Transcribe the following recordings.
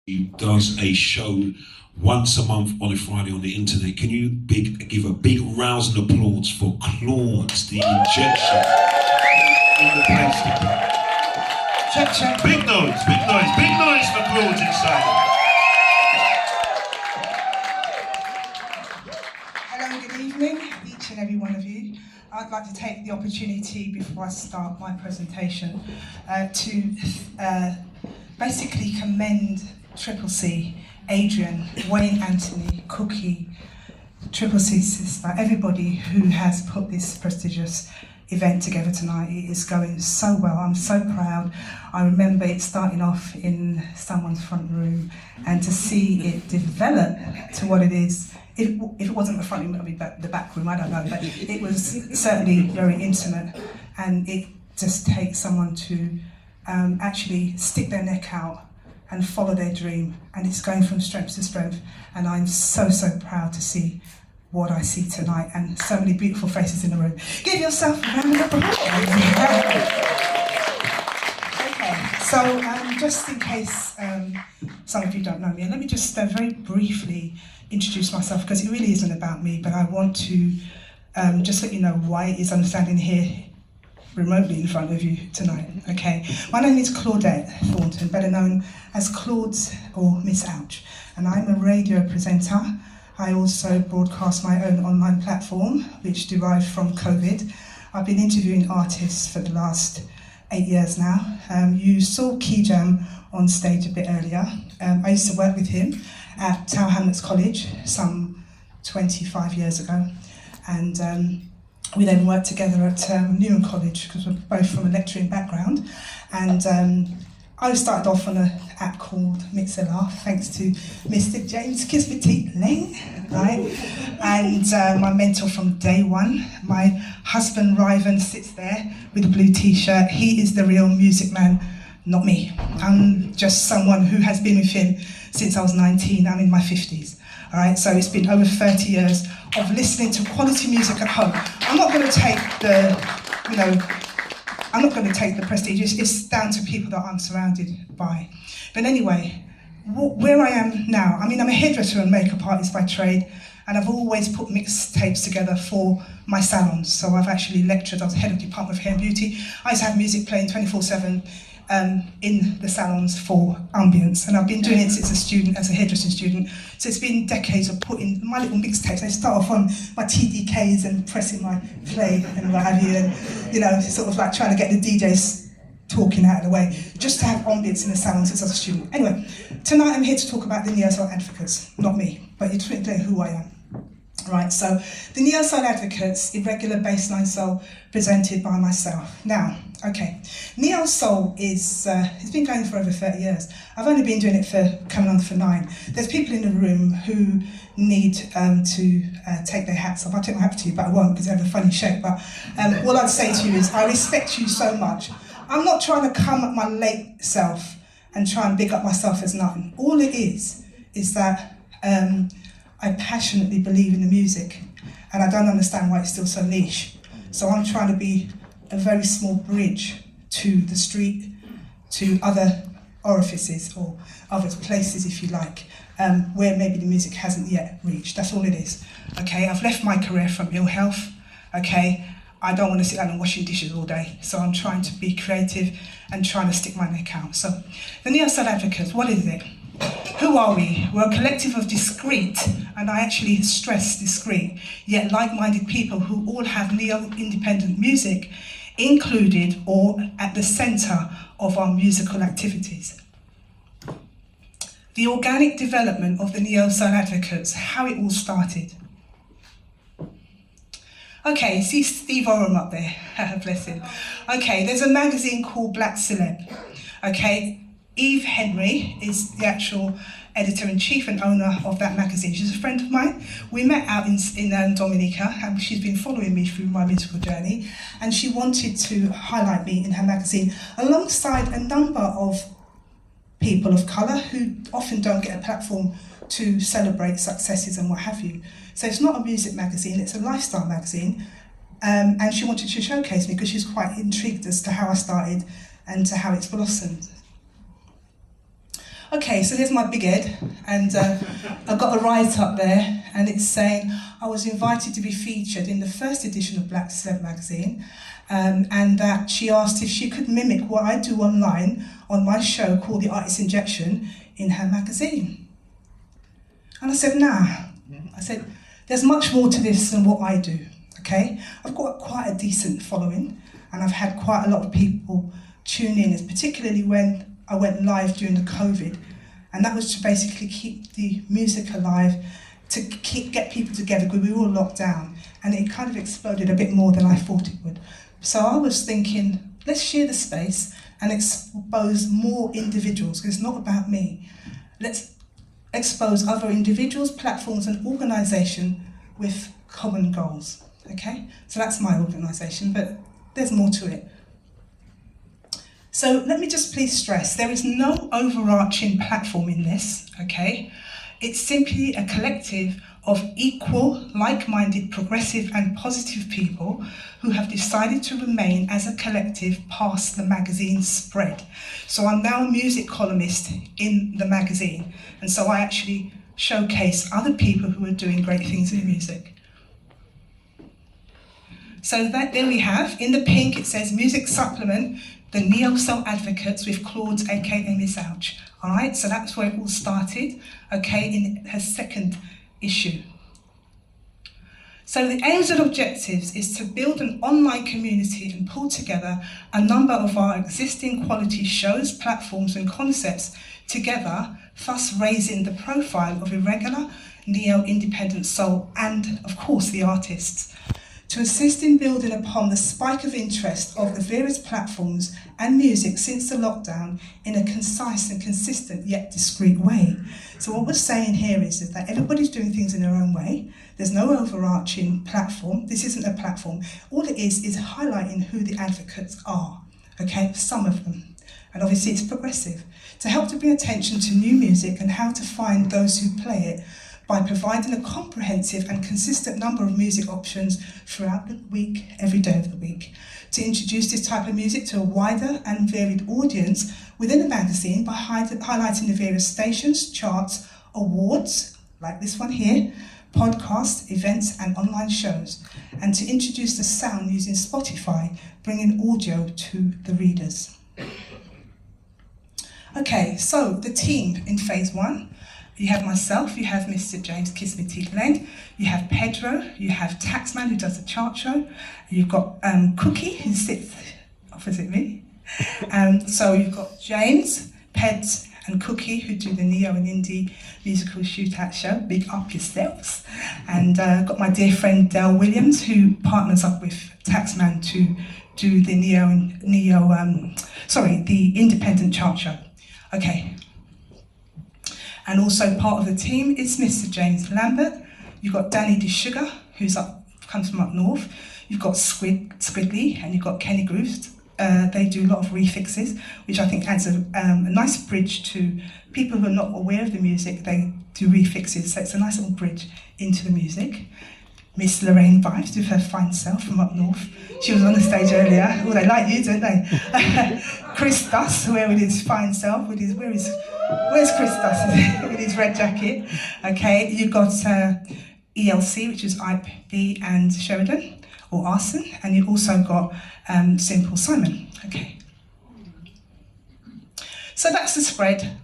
He does a show once a month on a Friday on the internet. Can you give a big rousing applause for Claudz, the injection in the place to play? Check, check. Big noise for Claudz inside. Hello, good evening, each and every one of you. I'd like to take the opportunity before I start my presentation to basically commend Triple C, Adrian, Wayne Anthony, Cookie, Triple C's sister, everybody who has put this prestigious event together tonight. It is going so well. I'm so proud. I remember it starting off in someone's front room, and to see it develop to what it is. If it wasn't the front room, it would be the back room, I don't know, but it was certainly very intimate, and it just takes someone to actually stick their neck out and follow their dream, and it's going from strength to strength, and I'm so proud to see what I see tonight, and so many beautiful faces in the room. Give yourself a round of applause. Okay, so just in case some of you don't know me, let me just very briefly introduce myself, because it really isn't about me, but I want to just let you know why it is I'm standing here remotely in front of you tonight, okay? My name is Claudette Thornton, better known as Claudz or Miss Ouch, and I'm a radio presenter. I also broadcast my own online platform, which derived from COVID. I've been interviewing artists for the last 8 years now. You saw Keyjam on stage a bit earlier. I used to work with him at Tower Hamlets College some 25 years ago, and we then worked together at Newham College, because we're both from a lecturing background, and I started off on an app called Mixlr, thanks to Mr. James Kisbet-Lang, right? And my mentor from day one, my husband Ryvan sits there with a blue t-shirt. He is the real music man, not me. I'm just someone who has been with him since I was 19. I'm in my 50s. All right, so it's been over 30 years of listening to quality music at home. I'm not going to take the prestige. It's down to people that I'm surrounded by. But anyway, where I am now, I mean, I'm a hairdresser and makeup artist by trade, and I've always put mixtapes together for my salons. So I've actually lectured. I was head of Department of Hair and Beauty. I used to have music playing 24/7 in the salons for ambience, and I've been doing it since a student, as a hairdressing student. So it's been decades of putting my little mixtapes. I start off on my TDKs and pressing my play and what have you, and sort of like trying to get the DJs talking out of the way, just to have ambience in the salon since I was a student. Anyway, tonight I'm here to talk about the neo-soul advocates, not me, but you're trying to know who I am. Right, so the neo-soul advocates, irregular bassline soul, presented by myself. Now, okay, neo-soul is, it's been going for over 30 years. I've only been doing it for, coming on for 9. There's people in the room who need to take their hats off. I'll take my hat to you, but I won't, because they have a funny shape. But all I'd say to you is, I respect you so much. I'm not trying to come at my late self and try and big up myself as nothing. All it is that I passionately believe in the music, and I don't understand why it's still so niche. So I'm trying to be a very small bridge to the street, to other orifices or other places, if you like, where maybe the music hasn't yet reached. That's all it is. Okay, I've left my career from ill health. Okay, I don't want to sit down and washing dishes all day, so I'm trying to be creative and trying to stick my neck out. So the neo-soul advocates, what is it? Who are we? We're a collective of discreet, and I actually stress discreet, yet like-minded people who all have neo-independent music included or at the centre of our musical activities. The organic development of the neo-soul advocates, how it all started. Okay, see Steve Oram up there, bless him. Okay, there's a magazine called Black Celeb, okay? Eve Henry is the actual editor-in-chief and owner of that magazine. She's a friend of mine. We met out in Dominica, and she's been following me through my musical journey, and she wanted to highlight me in her magazine alongside a number of people of colour who often don't get a platform to celebrate successes and what have you. So it's not a music magazine, it's a lifestyle magazine, and she wanted to showcase me because she's quite intrigued as to how I started and to how it's blossomed. Okay, so there's my big head, and I've got a write-up there, and it's saying I was invited to be featured in the first edition of Black Celeb magazine, and that she asked if she could mimic what I do online on my show called The Artist Injection in her magazine. And I said, nah. I said, there's much more to this than what I do, okay? I've got quite a decent following, and I've had quite a lot of people tune in, particularly when I went live during the COVID, and that was to basically keep the music alive, to get people together, because we were all locked down, and it kind of exploded a bit more than I thought it would. So I was thinking, let's share the space and expose more individuals, because it's not about me. Let's expose other individuals, platforms and organisations with common goals, okay? So that's my organisation, but there's more to it. So let me just please stress, there is no overarching platform in this, okay? It's simply a collective of equal, like-minded, progressive and positive people who have decided to remain as a collective past the magazine's spread. So I'm now a music columnist in the magazine, and so I actually showcase other people who are doing great things in music. So there we have, in the pink it says Music Supplement, the neo-soul advocates with Claudz, aka Miss Ouch. All right, so that's where it all started, okay, in her second issue. So the aims and objectives is to build an online community and pull together a number of our existing quality shows, platforms and concepts together, thus raising the profile of irregular, neo-independent soul and, of course, the artists. To assist in building upon the spike of interest of the various platforms and music since the lockdown in a concise and consistent yet discreet way. So what we're saying here is that everybody's doing things in their own way. There's no overarching platform. This isn't a platform. All it is highlighting who the advocates are, okay, some of them. And obviously it's progressive. To help to bring attention to new music and how to find those who play it, by providing a comprehensive and consistent number of music options throughout the week, every day of the week. To introduce this type of music to a wider and varied audience within the magazine by highlighting the various stations, charts, awards, like this one here, podcasts, events and online shows. And to introduce the sound using Spotify, bringing audio to the readers. Okay, so the team in phase one. You have myself, you have Mr. James Kiss Me Teeth Lane, you have Pedro, you have Taxman who does the chart show, you've got Cookie who sits opposite me. So you've got James, Peds and Cookie who do the neo and indie musical shootout show, big up yourselves. And got my dear friend Del Williams who partners up with Taxman to do the the independent chart show. Okay. And also part of the team is Mr. James Lambert. You've got Danny DeSugar, comes from up north. You've got Squidly, and you've got Kenny Grooves. They do a lot of refixes, which I think adds a nice bridge to people who are not aware of the music. They do refixes, so it's a nice little bridge into the music. Miss Lorraine Vives with her fine self from up north. She was on the stage earlier. Oh, they like you, don't they? Chris Duss, with his fine self, where's Chris Duss? With his red jacket. Okay, you've got ELC, which is IP and Sheridan, or Arson, and you've also got Simple Simon. Okay. So that's the spread.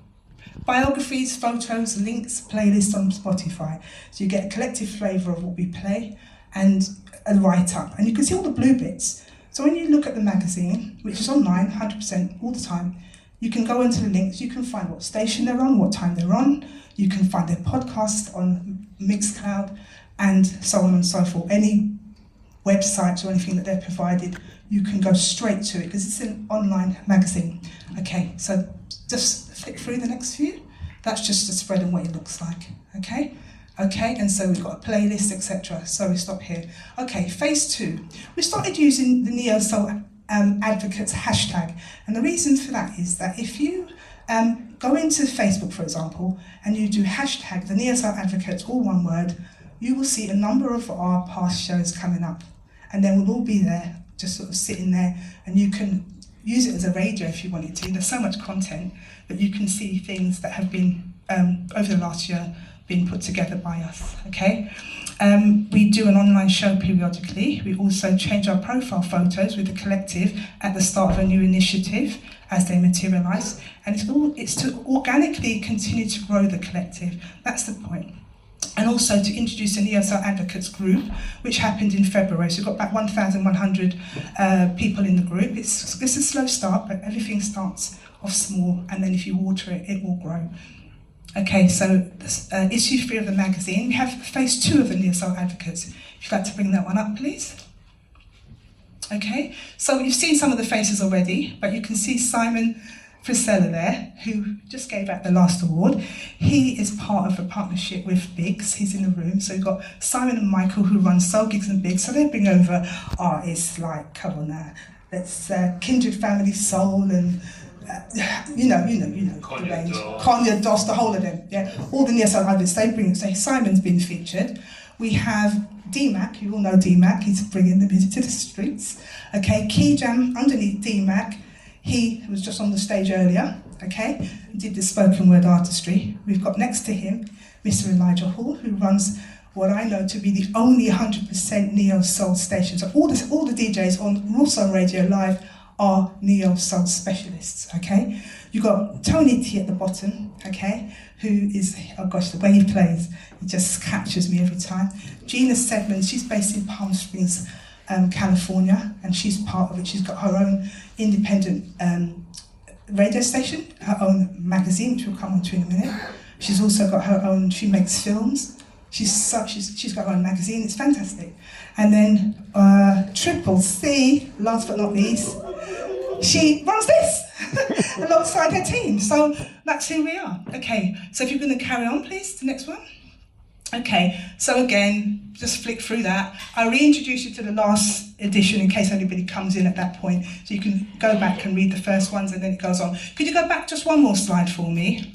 Biographies, photos, links, playlists on Spotify. So you get a collective flavour of what we play and a write-up. And you can see all the blue bits. So when you look at the magazine, which is online 100% all the time, you can go into the links, you can find what station they're on, what time they're on, you can find their podcast on Mixcloud, and so on and so forth. Any websites or anything that they're provided, you can go straight to it because it's an online magazine. Okay, so just flick through the next few. That's just the spread and what it looks like, okay? Okay, and so we've got a playlist, etc. So we stop here. Okay, phase two. We started using the Neo Soul Advocates hashtag. And the reason for that is that if you go into Facebook, for example, and you do hashtag the Neo Soul Advocates, all one word, you will see a number of our past shows coming up. And then we'll all be there, just sort of sitting there, and you can use it as a radio if you wanted to. There's so much content that you can see things that have been, over the last year, been put together by us, okay? We do an online show periodically. We also change our profile photos with the collective at the start of a new initiative as they materialise. And it's to organically continue to grow the collective. That's the point. And also to introduce a Neo-Soul Advocates group, which happened in February. So we've got about 1,100 people in the group. It's a slow start, but everything starts off small, and then if you water it, it will grow. Okay, so issue 3 of the magazine. We have phase 2 of the Neo-Soul Advocates. If you'd like to bring that one up, please. Okay, so you've seen some of the faces already, but you can see Simon Frisella there, who just gave out the last award. He is part of a partnership with Biggs. He's in the room. So we've got Simon and Michael, who run Soul Gigs and Biggs. So they bring over artists like, come on now, that's Kindred Family Soul and you know, the range. Konya Doss, the whole of them. Yeah, all the Neo-Soul artists they bring. So Simon's been featured. We have D-Mac, you all know D-Mac, he's bringing the music to the streets. Okay, Key Jam underneath D-Mac, he was just on the stage earlier, okay, did the spoken word artistry. We've got next to him Mr. Elijah Hall, who runs what I know to be the only 100% Neo-Soul station. So all the DJs on Raw Soul Radio Live are Neo-Soul specialists, okay? You've got Tony T at the bottom, okay, who is, oh gosh, the way he plays, he just captures me every time. Gina Sedman, she's based in Palm Springs, California, and she's part of it. She's got her own independent radio station, her own magazine, which we'll come on to in a minute. She's also got her own, she makes films. She's got her own magazine, it's fantastic. And then Triple C, last but not least, she runs this alongside her team. So that's who we are. Okay, so if you're going to carry on, please, the next one. Okay, so again, just flick through that. I reintroduce you to the last edition in case anybody comes in at that point. So you can go back and read the first ones and then it goes on. Could you go back just one more slide for me?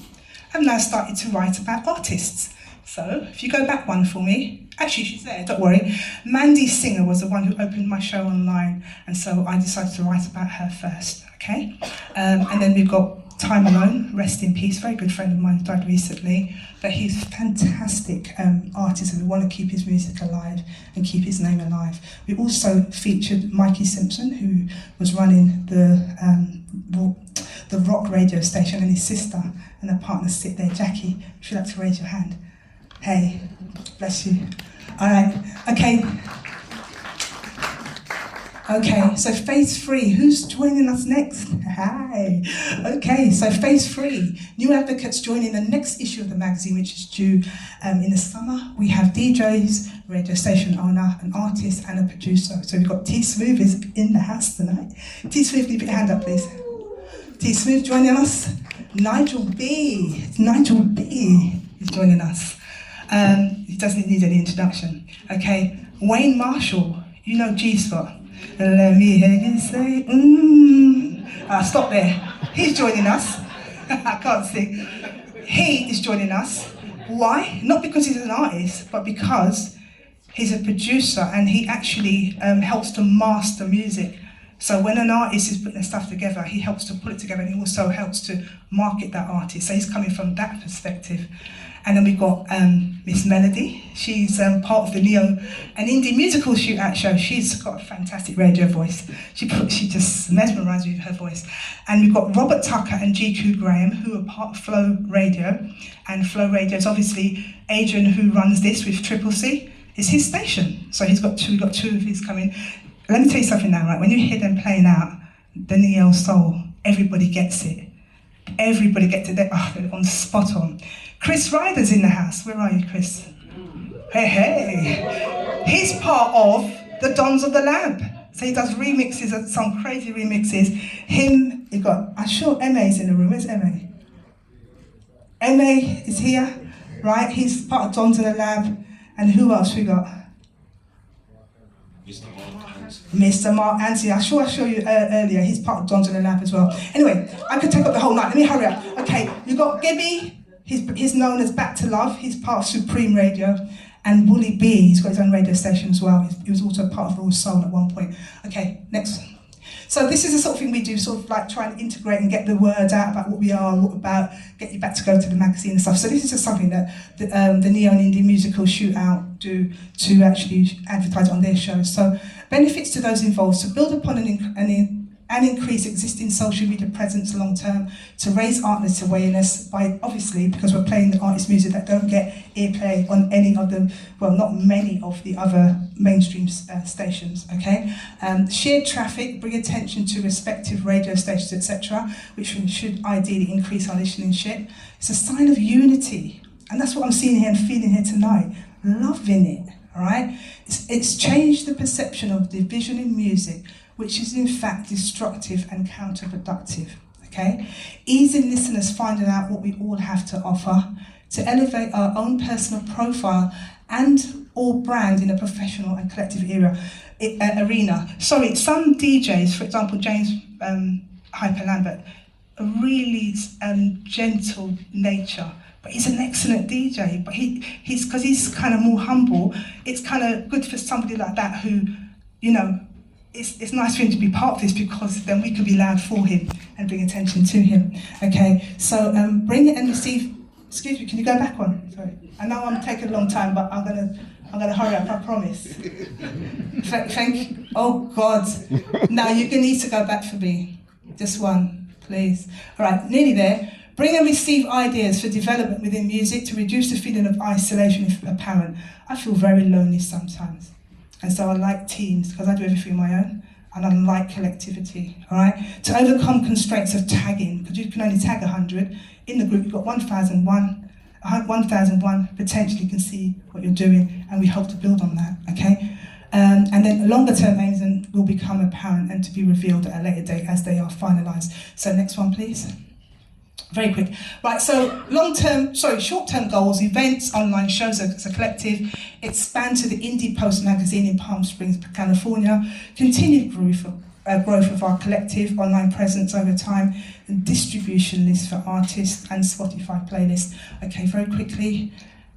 I've now started to write about artists. So if you go back one for me, actually she's there, don't worry. Mandy Singer was the one who opened my show online, and so I decided to write about her first, okay? And then we've got Ty Malone, rest in peace, very good friend of mine, died recently, but he's a fantastic artist and we want to keep his music alive and keep his name alive. We also featured Mikey Simpson, who was running the rock radio station, and his sister and her partner sit there. Jackie, would you like to raise your hand? Hey, bless you. All right, okay. Okay, so phase 3, who's joining us next? Hi. Okay, so phase 3, new advocates joining the next issue of the magazine, which is due in the summer. We have DJs, radio station owner, an artist, and a producer. So we've got T Smooth is in the house tonight. T Smooth, leave your hand up, please. T Smooth joining us. Nigel B is joining us. He doesn't need any introduction. Okay, Wayne Marshall, you know G-Spot. Let me hear you say, stop there. He's joining us. I can't sing. He is joining us. Why? Not because he's an artist, but because he's a producer and he actually helps to master music. So when an artist is putting their stuff together, he helps to put it together and he also helps to market that artist. So he's coming from that perspective. And then we've got Miss Melody. She's part of the Neo, an indie musical shootout show. She's got a fantastic radio voice. She just mesmerised me with her voice. And we've got Robert Tucker and GQ Graham, who are part of Flow Radio. And Flow Radio is obviously Adrian, who runs this with Triple C. It's his station. So we've got two of his coming. Let me tell you something now, right? When you hear them playing out the Neo Soul, everybody gets it. Everybody gets it. They're on spot on. Chris Ryder's in the house. Where are you, Chris? Hey. He's part of the Dons of the Lab. So he does remixes, some crazy remixes. Him, you got, I'm sure MA's in the room. Where's MA? MA is here, right? He's part of Dons of the Lab. And who else we got? Mr. Mark Anthony, I saw you earlier. He's part of Dons of the Lab as well. Anyway, I could take up the whole night. Let me hurry up. Okay, you got Gibby. He's known as Back to Love. He's part of Supreme Radio. And Wooly B, he's got his own radio station as well. He was also part of Raw Soul at one point. Okay, next one. So this is the sort of thing we do, sort of like try and integrate and get the word out about what we are, what about, get you back to go to the magazine and stuff. So this is just something that the Neon Indie Musical Shootout do to actually advertise on their shows. So benefits to those involved, to build upon and increase existing social media presence long term, to raise artist awareness by, obviously, because we're playing the artist music that don't get airplay on any of the, well, not many of the other mainstream stations, okay? Shared traffic, bring attention to respective radio stations, etc., which should ideally increase our listenership. It's a sign of unity, and that's what I'm seeing here and feeling here tonight. Loving it, all right? It's changed the perception of division in music, which is in fact destructive and counterproductive, okay? Easing listeners finding out what we all have to offer, to elevate our own personal profile and or brand in a professional and collective arena. Sorry, some DJs, for example, James Hyper Lambert, a really gentle nature, but he's an excellent DJ, but he's because he's kind of more humble, it's kind of good for somebody like that who, you know, it's nice for him to be part of this, because then we could be loud for him and bring attention to him. Okay, so bring it and receive. Excuse me, can you go back one? Sorry, I know I'm taking a long time, but I'm gonna hurry up. I promise. Thank you. Oh God, now you're gonna need to go back for me. Just one, please. All right, nearly there. Bring and receive ideas for development within music to reduce the feeling of isolation if apparent. I feel very lonely sometimes. And so I like teams, because I do everything on my own, and I like collectivity, all right? To overcome constraints of tagging, because you can only tag 100. In the group, you've got 1,001 potentially can see what you're doing, and we hope to build on that, okay? And then longer term aims will become apparent and to be revealed at a later date as they are finalised. So next one, please. Very quick. Right, so short-term goals, events, online shows as a collective, expand to the Indie Post magazine in Palm Springs, California, continued growth of our collective online presence over time, and distribution list for artists and Spotify playlists. Okay, very quickly.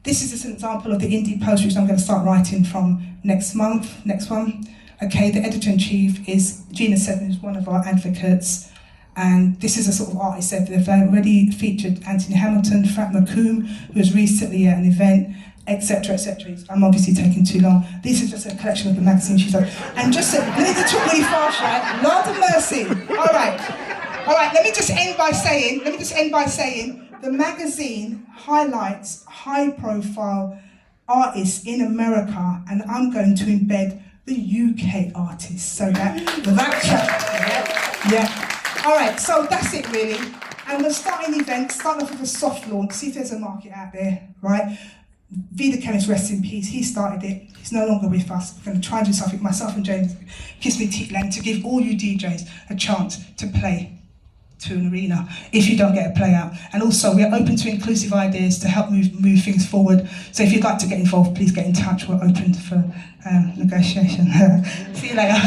This is just an example of the Indie Post, which I'm going to start writing from next month. Next one. Okay, the editor-in-chief is Gina Seven, who's one of our advocates. And this is a sort of artist that they've already featured Anthony Hamilton, Frank McComb, who was recently at an event, etc., etc. I'm obviously taking too long. This is just a collection of the magazine she's on. And just let me talk really fast, right? Lord of mercy. All right. Let me just end by saying, the magazine highlights high-profile artists in America, and I'm going to embed the UK artists, so that yeah. All right, so that's it really. And we're starting the event, starting off with a soft launch, see if there's a market out there, right? Vida Chemist, rest in peace, he started it, he's no longer with us. We're going to try and do something, myself and James Kiss Me Teat Lang, to give all you DJs a chance to play to an arena if you don't get a play out. And also we're open to inclusive ideas to help move things forward. So if you'd like to get involved, please get in touch. We're open for negotiation. See you later.